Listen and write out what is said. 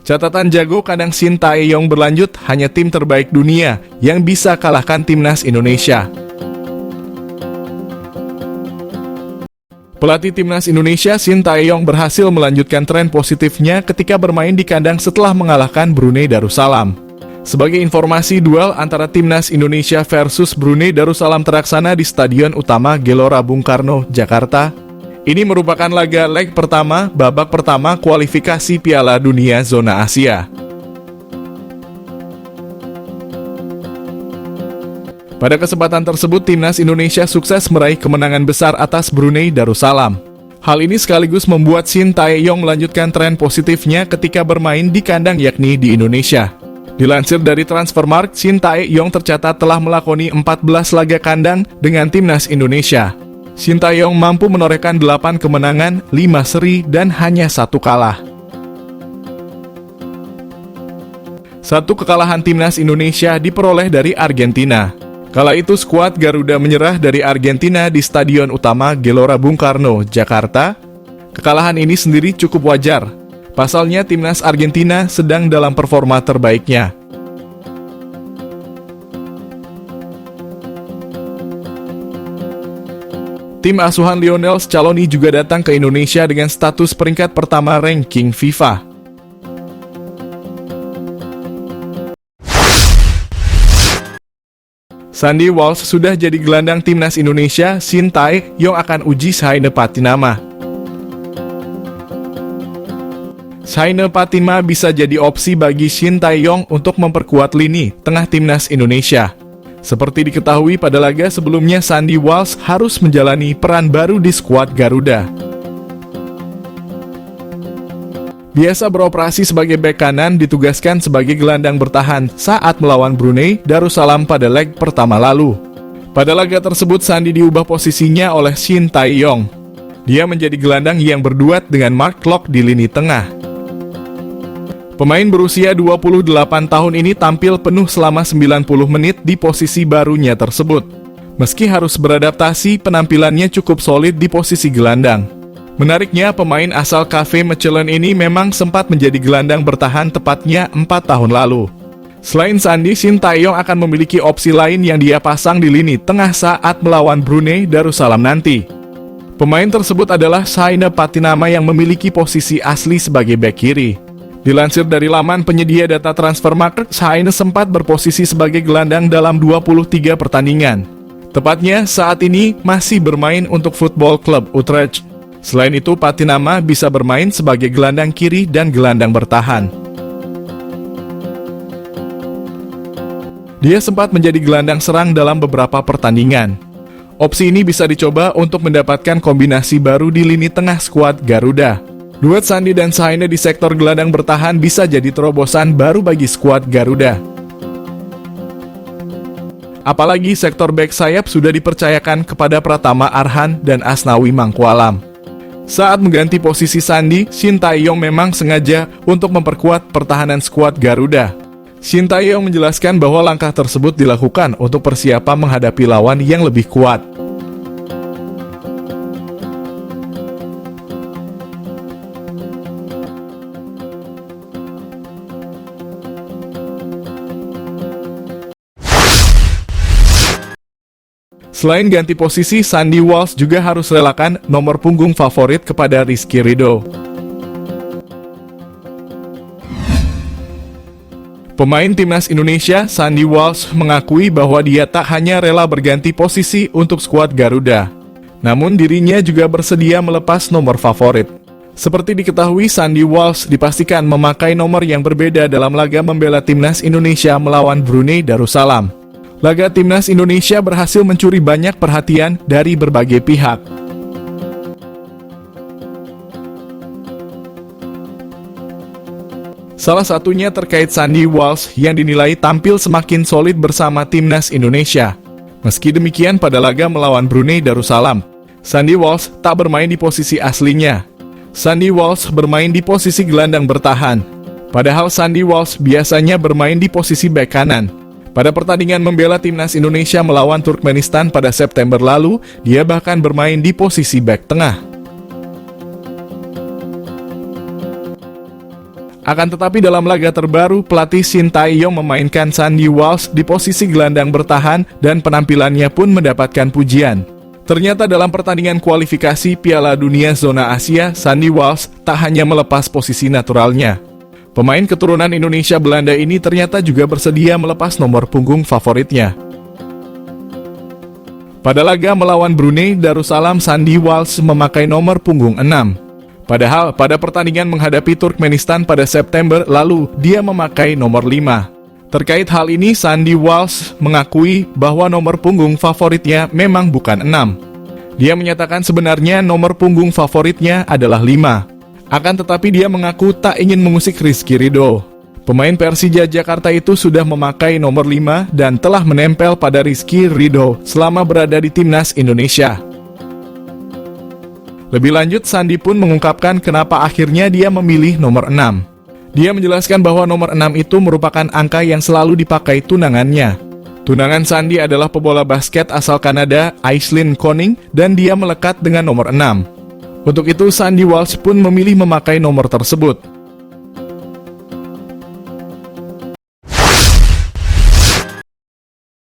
Catatan jago kandang Shin Tae-yong berlanjut, hanya tim terbaik dunia yang bisa kalahkan timnas Indonesia. Pelatih timnas Indonesia Shin Tae-yong berhasil melanjutkan tren positifnya ketika bermain di kandang setelah mengalahkan Brunei Darussalam. Sebagai informasi, duel antara timnas Indonesia versus Brunei Darussalam terlaksana di Stadion Utama Gelora Bung Karno, Jakarta. Ini merupakan laga leg pertama babak pertama kualifikasi Piala Dunia Zona Asia. Pada kesempatan tersebut, timnas Indonesia sukses meraih kemenangan besar atas Brunei Darussalam. Hal ini sekaligus membuat Shin Tae-yong melanjutkan tren positifnya ketika bermain di kandang yakni di Indonesia. Dilansir dari Transfermarkt, Shin Tae-yong tercatat telah melakoni 14 laga kandang dengan timnas Indonesia. Shin Tae-yong mampu menorehkan 8 kemenangan, 5 seri, dan hanya 1 kalah. Satu kekalahan timnas Indonesia diperoleh dari Argentina. Kala itu skuad Garuda menyerah dari Argentina di Stadion Utama Gelora Bung Karno, Jakarta. Kekalahan ini sendiri cukup wajar. Pasalnya timnas Argentina sedang dalam performa terbaiknya. Tim asuhan Lionel Scaloni juga datang ke Indonesia dengan status peringkat pertama ranking FIFA. Sandy Walsh sudah jadi gelandang timnas Indonesia. Shin Tae-yong akan uji Saina Patinama. Saina Patinama bisa jadi opsi bagi Shin Tae-yong untuk memperkuat lini tengah timnas Indonesia. Seperti diketahui pada laga sebelumnya, Sandy Walsh harus menjalani peran baru di skuad Garuda. Biasa beroperasi sebagai bek kanan, ditugaskan sebagai gelandang bertahan saat melawan Brunei Darussalam pada leg pertama lalu. Pada laga tersebut, Sandy diubah posisinya oleh Shin Tae-yong. Dia menjadi gelandang yang berduet dengan Mark Klok di lini tengah. Pemain berusia 28 tahun ini tampil penuh selama 90 menit di posisi barunya tersebut. Meski harus beradaptasi, penampilannya cukup solid di posisi gelandang. Menariknya, pemain asal Cafe Mechelen ini memang sempat menjadi gelandang bertahan tepatnya 4 tahun lalu. Selain Sandy, Shin Tae-yong akan memiliki opsi lain yang dia pasang di lini tengah saat melawan Brunei Darussalam nanti. Pemain tersebut adalah Saina Patinama yang memiliki posisi asli sebagai bek kiri. Dilansir dari laman penyedia data Transfermarkt, Saina sempat berposisi sebagai gelandang dalam 23 pertandingan. Tepatnya saat ini masih bermain untuk Football Club Utrecht. Selain itu, Patinama bisa bermain sebagai gelandang kiri dan gelandang bertahan. Dia sempat menjadi gelandang serang dalam beberapa pertandingan. Opsi ini bisa dicoba untuk mendapatkan kombinasi baru di lini tengah skuad Garuda. Duet Sandy dan Saina di sektor gelandang bertahan bisa jadi terobosan baru bagi skuad Garuda. Apalagi sektor bek sayap sudah dipercayakan kepada Pratama Arhan dan Asnawi Mangkualam. Saat mengganti posisi Sandy, Shin Tae-yong memang sengaja untuk memperkuat pertahanan skuad Garuda. Shin Tae-yong menjelaskan bahwa langkah tersebut dilakukan untuk persiapan menghadapi lawan yang lebih kuat. Selain ganti posisi, Sandy Walsh juga harus relakan nomor punggung favorit kepada Rizky Ridho. Pemain timnas Indonesia, Sandy Walsh, mengakui bahwa dia tak hanya rela berganti posisi untuk skuad Garuda, namun dirinya juga bersedia melepas nomor favorit. Seperti diketahui, Sandy Walsh dipastikan memakai nomor yang berbeda dalam laga membela timnas Indonesia melawan Brunei Darussalam. Laga timnas Indonesia berhasil mencuri banyak perhatian dari berbagai pihak. Salah satunya terkait Sandy Walsh yang dinilai tampil semakin solid bersama timnas Indonesia. Meski demikian, pada laga melawan Brunei Darussalam, Sandy Walsh tak bermain di posisi aslinya. Sandy Walsh bermain di posisi gelandang bertahan. Padahal Sandy Walsh biasanya bermain di posisi bek kanan. Pada pertandingan membela timnas Indonesia melawan Turkmenistan pada September lalu, dia bahkan bermain di posisi bek tengah. Akan tetapi dalam laga terbaru, pelatih Shin Tae-yong memainkan Sandy Walsh di posisi gelandang bertahan dan penampilannya pun mendapatkan pujian. Ternyata dalam pertandingan kualifikasi Piala Dunia Zona Asia, Sandy Walsh tak hanya melepas posisi naturalnya. Pemain keturunan Indonesia Belanda ini ternyata juga bersedia melepas nomor punggung favoritnya. Pada laga melawan Brunei Darussalam, Sandy Walsh memakai nomor punggung 6. Padahal pada pertandingan menghadapi Turkmenistan pada September lalu, dia memakai nomor 5. Terkait hal ini, Sandy Walsh mengakui bahwa nomor punggung favoritnya memang bukan 6. Dia menyatakan sebenarnya nomor punggung favoritnya adalah 5. Akan tetapi dia mengaku tak ingin mengusik Rizky Ridho. Pemain Persija Jakarta itu sudah memakai nomor 5 dan telah menempel pada Rizky Ridho selama berada di timnas Indonesia. Lebih lanjut, Sandy pun mengungkapkan kenapa akhirnya dia memilih nomor 6. Dia menjelaskan bahwa nomor 6 itu merupakan angka yang selalu dipakai tunangannya. Tunangan Sandy adalah pebola basket asal Kanada, Aislinn Conning, dan dia melekat dengan nomor 6. Untuk itu, Sandy Walsh pun memilih memakai nomor tersebut.